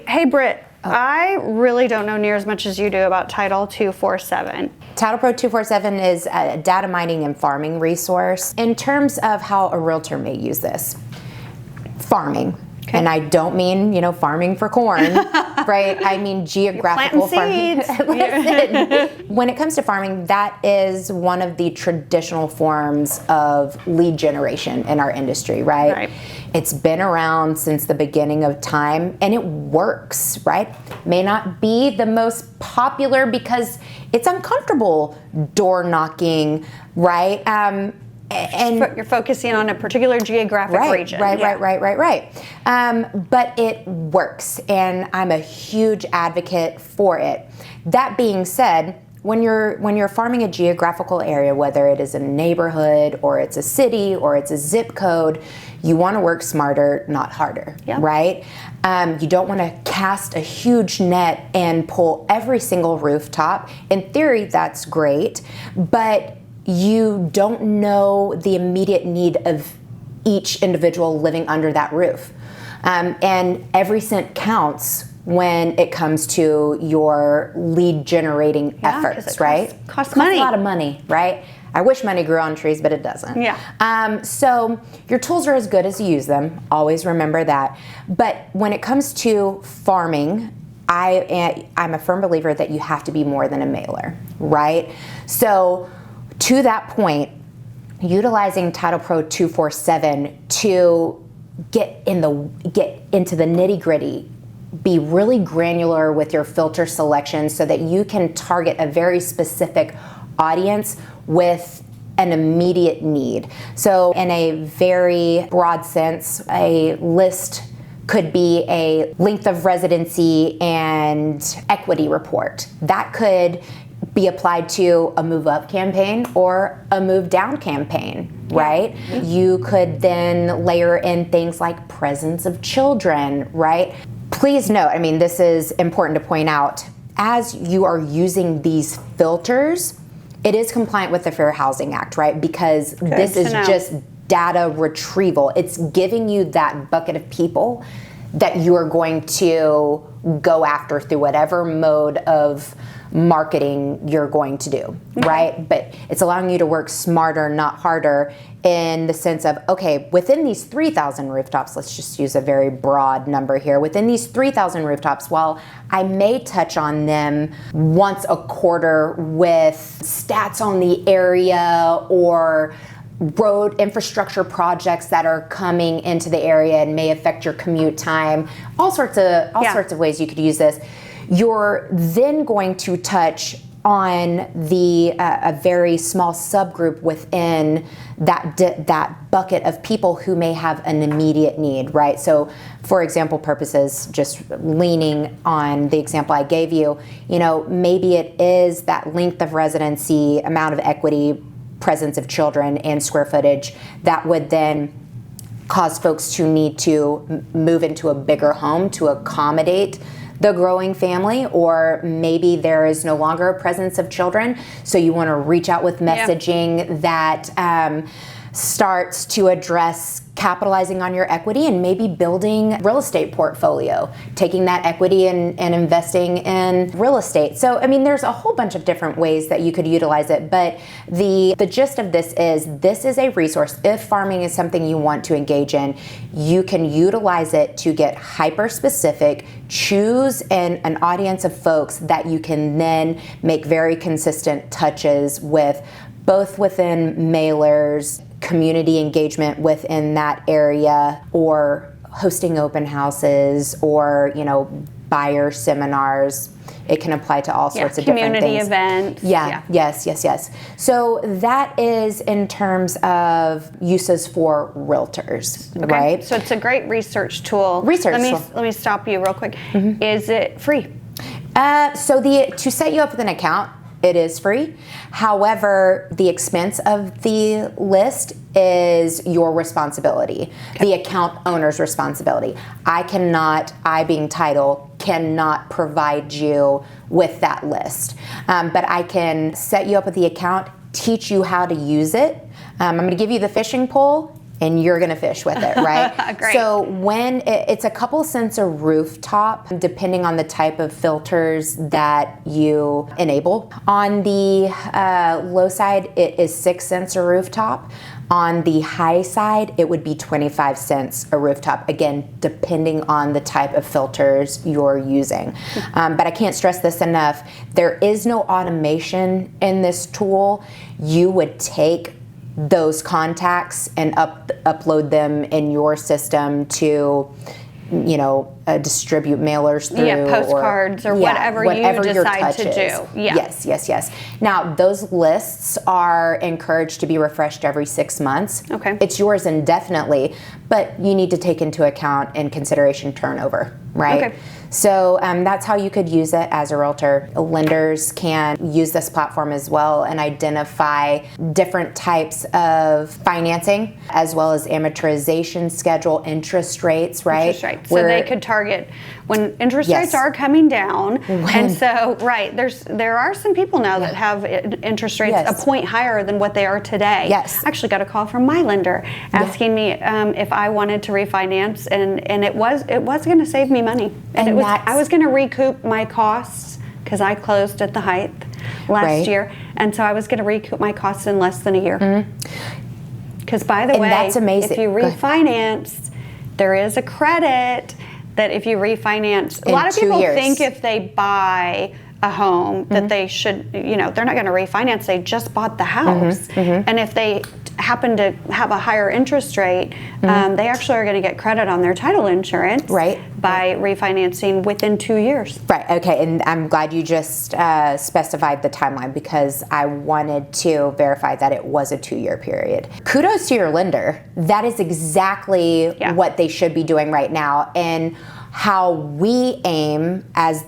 Hey, Britt, I really don't know near as much as you do about Title 247. TitlePro247 is a data mining and farming resource. In terms of how a realtor may use this, farming. Okay. And I don't mean, farming for corn, right? I mean geographical farming. Listen, when it comes to farming, that is one of the traditional forms of lead generation in our industry, right? It's been around since the beginning of time, and it works, right? May not be the most popular because it's uncomfortable door knocking, right? And you're focusing on a particular geographic region. Right. But it works, and I'm a huge advocate for it. That being said, when you're farming a geographical area, whether it is a neighborhood or it's a city or it's a zip code, you want to work smarter, not harder, right? You don't want to cast a huge net and pull every single rooftop. In theory, that's great, but you don't know the immediate need of each individual living under that roof. And every cent counts when it comes to your lead generating efforts, right? Costs money. A lot of money, right? I wish money grew on trees, but it doesn't. So your tools are as good as you use them. Always remember that. But when it comes to farming, I'm a firm believer that you have to be more than a mailer, right? So to that point, utilizing TitlePro247 to get into the nitty-gritty, be really granular with your filter selection so that you can target a very specific audience with an immediate need. So in a very broad sense, a list could be a length of residency and equity report. That could be applied to a move up campaign or a move down campaign, right? You could then layer in things like presence of children, right? Please note, this is important to point out, as you are using these filters, it is compliant with the Fair Housing Act, right? Because this is just data retrieval. It's giving you that bucket of people that you are going to go after through whatever mode of marketing you're going to do, right? But it's allowing you to work smarter, not harder, in the sense of, okay, within these 3,000 rooftops, let's just use a very broad number here, within these 3,000 rooftops, while I may touch on them once a quarter with stats on the area or road infrastructure projects that are coming into the area and may affect your commute time, all sorts of ways you could use this. You're then going to touch on a very small subgroup within that bucket of people who may have an immediate need, right? So for example purposes, just leaning on the example I gave you, maybe it is that length of residency, amount of equity, presence of children, and square footage that would then cause folks to need to move into a bigger home to accommodate the growing family, or maybe there is no longer a presence of children, so you want to reach out with messaging that starts to address capitalizing on your equity and maybe building real estate portfolio, taking that equity and investing in real estate. So, there's a whole bunch of different ways that you could utilize it, but the gist of this is a resource. If farming is something you want to engage in, you can utilize it to get hyper specific, choose an audience of folks that you can then make very consistent touches with, both within mailers, community engagement within that area, or hosting open houses, or buyer seminars. It can apply to all sorts of different things. Community events. Yes. So that is in terms of uses for realtors, right? So it's a great research tool. Let me stop you real quick. Is it free? To set you up with an account, it is free. However, the expense of the list is your responsibility, the account owner's responsibility. I being Title, cannot provide you with that list. But I can set you up with the account, teach you how to use it. I'm going to give you the fishing pole. and you're gonna fish with it, right? Great. So when it's a couple cents a rooftop, depending on the type of filters that you enable. On the low side, it is 6 cents a rooftop. On the high side, it would be 25 cents a rooftop, again, depending on the type of filters you're using. But I can't stress this enough. There is no automation in this tool. You would take those contacts and upload them in your system to, you know, distribute mailers through. Yeah, postcards or whatever you decide to do. Yeah. Yes. Now, those lists are encouraged to be refreshed every 6 months. Okay. It's yours indefinitely, but you need to take into account and consideration turnover, right? Okay. So that's how you could use it as a realtor. Lenders can use this platform as well and identify different types of financing, as well as amortization schedule, interest rates, right? Interest rates. So they could target when interest rates are coming down. And so, there are some people now that have interest rates a point higher than what they are today. Yes. I actually got a call from my lender asking me if I wanted to refinance, and it was going to save me money. And I was going to recoup my costs because I closed at the height last year, and so I was going to recoup my costs in less than a year. Because by the way, that's amazing. If you refinance, there is a credit that if you refinance, a lot of people think if they buy a home that they should, you know, they're not going to refinance. They just bought the house, and if they happen to have a higher interest rate, they actually are going to get credit on their title insurance by refinancing within 2 years. Right, okay, and I'm glad you just specified the timeline because I wanted to verify that it was a 2-year period. Kudos to your lender. That is exactly what they should be doing right now, and how we aim as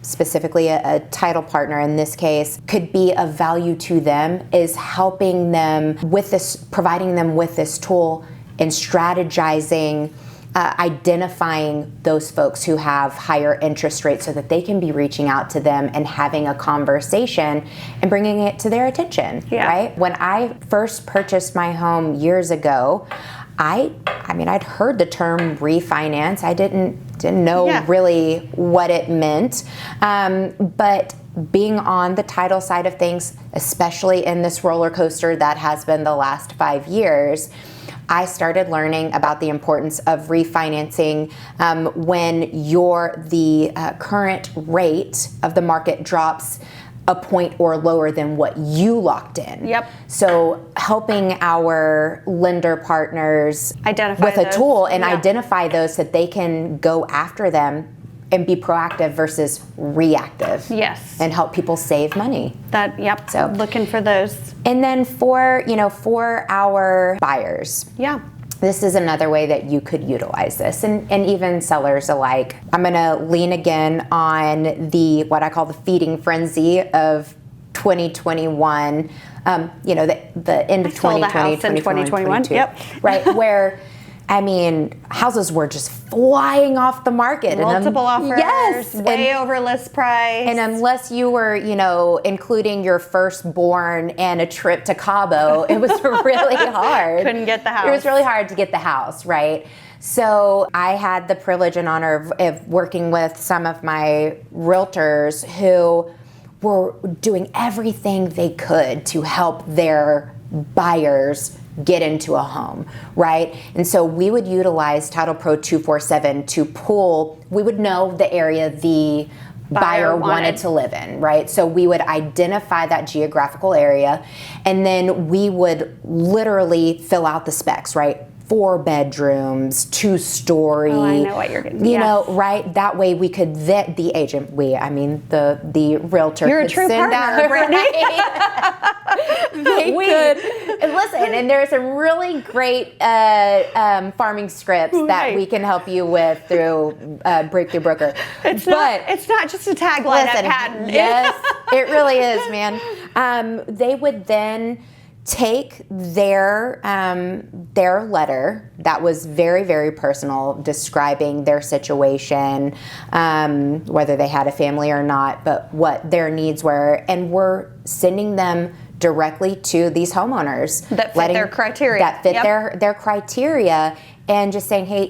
specifically a title partner in this case, could be of value to them is helping them with this, providing them with this tool and strategizing, identifying those folks who have higher interest rates so that they can be reaching out to them and having a conversation and bringing it to their attention, right? When I first purchased my home years ago, I mean, I'd heard the term refinance. I didn't know really what it meant. But being on the title side of things, especially in this roller coaster that has been the last 5 years, I started learning about the importance of refinancing when the current rate of the market drops a point or lower than what you locked in. Yep. So helping our lender partners identify with a tool and identify those so that they can go after them and be proactive versus reactive. Yes. And help people save money. So looking for those. And then for our buyers. Yeah. This is another way that you could utilize this, and even sellers alike. I'm gonna lean again on what I call the feeding frenzy of 2021, the end of 2020, 2021. Yep. Right, where, I mean, houses were just flying off the market. Multiple offers, way over list price. And unless you were, including your firstborn and a trip to Cabo, it was really hard. Couldn't get the house. It was really hard to get the house, right? So I had the privilege and honor of working with some of my realtors who were doing everything they could to help their buyers get into a home, right? And so we would utilize TitlePro247 to pull, we would know the area the buyer wanted to live in, right? So we would identify that geographical area, and then we would literally fill out the specs, right? 4 bedrooms, 2-story. Oh, I know what you're getting. You know, right? That way we could vet the agent. The realtor. You're a true partner, Brittany. They could. And listen, and there are some really great farming scripts that we can help you with through Breakthrough Broker. It's not just a tagline at Patten. Yes, it really is, man. They would then take their letter that was very, very personal, describing their situation, whether they had a family or not, but what their needs were, and we're sending them directly to these homeowners that fit their criteria. That fit their criteria, and just saying, hey,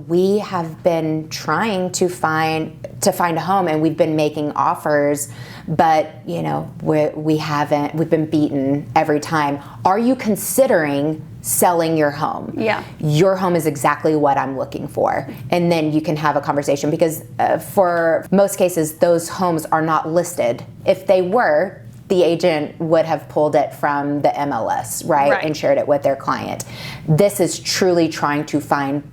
we have been trying to find a home, and we've been making offers, but we haven't. We've been beaten every time. Are you considering selling your home? Yeah. Your home is exactly what I'm looking for. And then you can have a conversation, because for most cases, those homes are not listed. If they were, the agent would have pulled it from the MLS, right? And shared it with their client. This is truly trying to find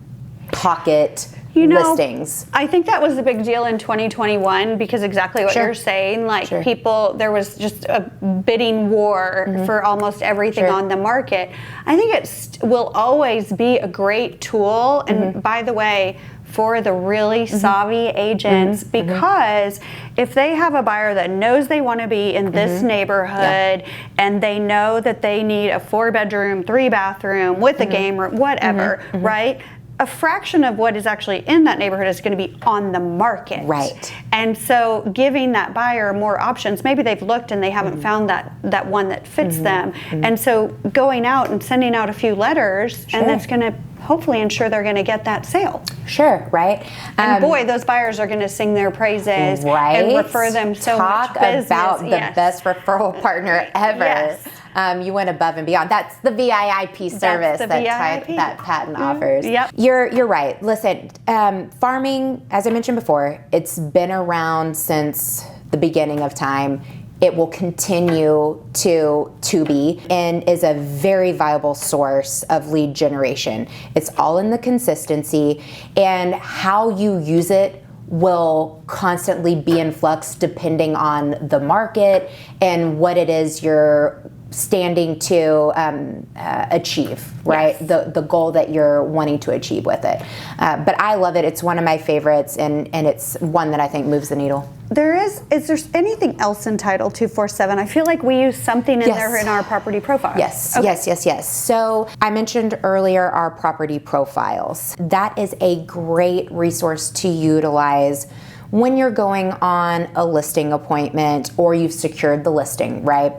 pocket listings. I think that was a big deal in 2021, because exactly what you're saying, people, there was just a bidding war for almost everything on the market. I think it will always be a great tool, and by the way, for the really savvy agents, because if they have a buyer that knows they want to be in this neighborhood, and they know that they need a 4-bedroom, 3-bathroom with a game room, whatever, right? A fraction of what is actually in that neighborhood is going to be on the market. Right. And so giving that buyer more options, maybe they've looked and they haven't found that one that fits them. And so going out and sending out a few letters, and that's going to hopefully ensure they're going to get that sale. Sure, right. And boy, those buyers are going to sing their praises and refer them so much business. Talk about the best referral partner ever. You went above and beyond. That's the VIIP service that Patten offers. Yep. You're right. Listen, farming, as I mentioned before, it's been around since the beginning of time. It will continue to be, and is a very viable source of lead generation. It's all in the consistency, and how you use it will constantly be in flux depending on the market and what it is you're standing to achieve, right? The goal that you're wanting to achieve with it. But I love it. It's one of my favorites, and it's one that I think moves the needle. Is there anything else in Title 247? I feel like we use something in there in our property profile. Yes, yes. So I mentioned earlier our property profiles. That is a great resource to utilize when you're going on a listing appointment or you've secured the listing, right?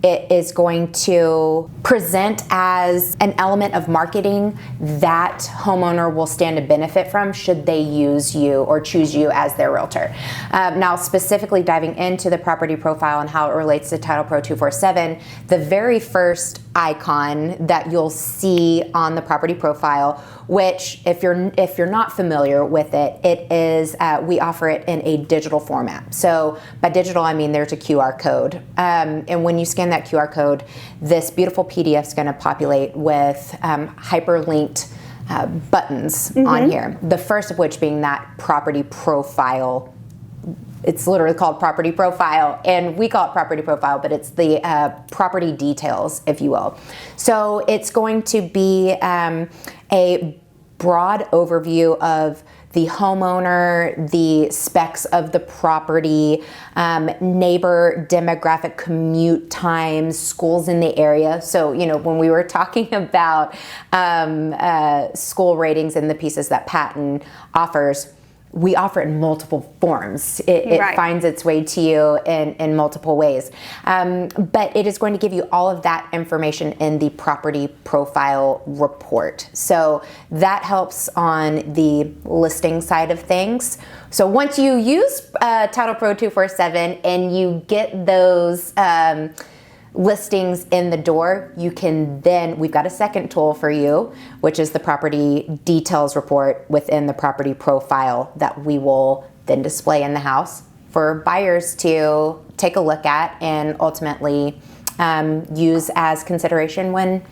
It is going to present as an element of marketing that homeowner will stand to benefit from should they use you or choose you as their realtor. Now, specifically diving into the property profile and how it relates to TitlePro 247, the very first icon that you'll see on the property profile, which if you're not familiar with it, it is we offer it in a digital format. So by digital, I mean there's a QR code, and when you scan that QR code, this beautiful PDF is going to populate with hyperlinked buttons on here. The first of which being that property profile. It's literally called property profile, and we call it property profile, but it's the property details, if you will. So it's going to be a broad overview of the homeowner, the specs of the property, neighbor demographic, commute times, schools in the area. So, when we were talking about school ratings and the pieces that Patten offers, we offer it in multiple forms. It finds its way to you in multiple ways. But it is going to give you all of that information in the property profile report. So that helps on the listing side of things. So once you use TitlePro 247 and you get those listings in the door, we've got a second tool for you, which is the property details report within the property profile that we will then display in the house for buyers to take a look at and ultimately use as consideration when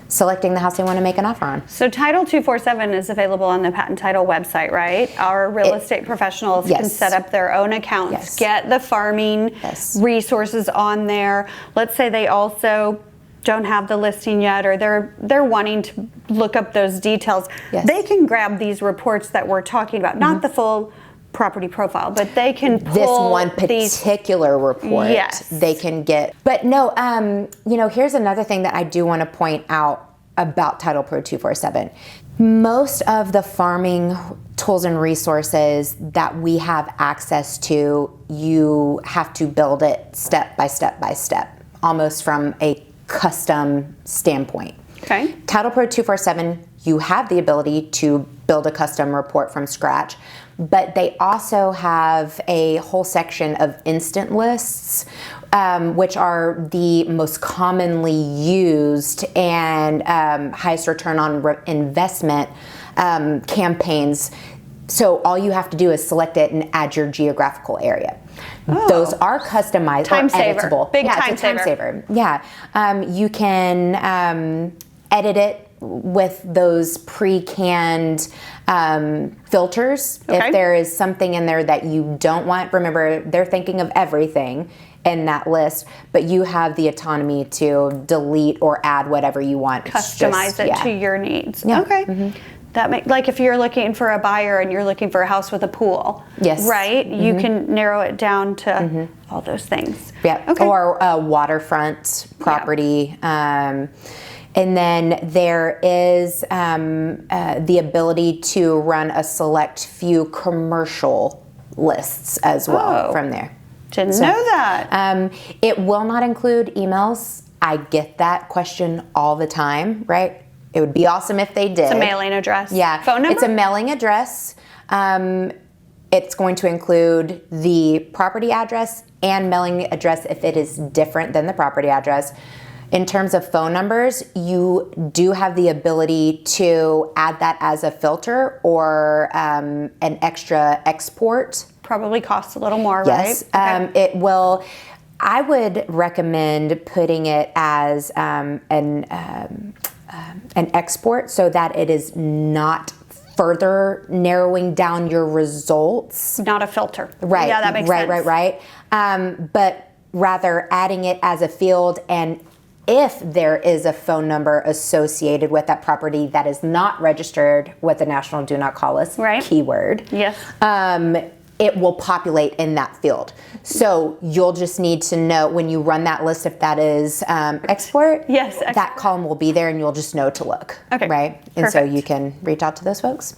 selecting the house they want to make an offer on. So Title 247 is available on the Patten Title website, right? Our real estate professionals can set up their own accounts, get the farming resources on there. Let's say they also don't have the listing yet, or they're wanting to look up those details. They can grab these reports that we're talking about, not the full property profile, but they can pull this one particular report. They can get. But no, here's another thing that I do want to point out about TitlePro 247. Most of the farming tools and resources that we have access to, you have to build it step by step by step. almost from a custom standpoint. Okay. TitlePro247, you have the ability to build a custom report from scratch, but they also have a whole section of instant lists, which are the most commonly used and highest return on investment campaigns. So all you have to do is select it and add your geographical area. Oh. Those are customized, time saver. editable. Big yeah, time saver. Yeah, you can edit it with those pre-canned filters. Okay. If there is something in there that you don't want, remember they're thinking of everything in that list, but you have the autonomy to delete or add whatever you want. Customize it to your needs. Yeah. Okay. Mm-hmm. That like if you're looking for a buyer and you're looking for a house with a pool, yes, right? Mm-hmm. You can narrow it down to all those things. Yeah. Okay. Or a waterfront property. Yeah. And then there is the ability to run a select few commercial lists as well from there. Didn't know that. It will not include emails. I get that question all the time, right? It would be awesome if they did. It's a mailing address. Yeah. Phone number? It's a mailing address. It's going to include the property address and mailing address if it is different than the property address. In terms of phone numbers, you do have the ability to add that as a filter or an extra export. Probably costs a little more, yes, right? Okay. It will. I would recommend putting it as an export so that it is not further narrowing down your results. Not a filter. Right. Yeah, that makes sense. Right. But rather adding it as a field, and if there is a phone number associated with that property that is not registered with the National Do Not Call List keyword, yes, it will populate in that field. So you'll just need to know when you run that list if that is export. Yes, that column will be there, and you'll just know to look. Okay, right, and perfect. so you can reach out to those folks.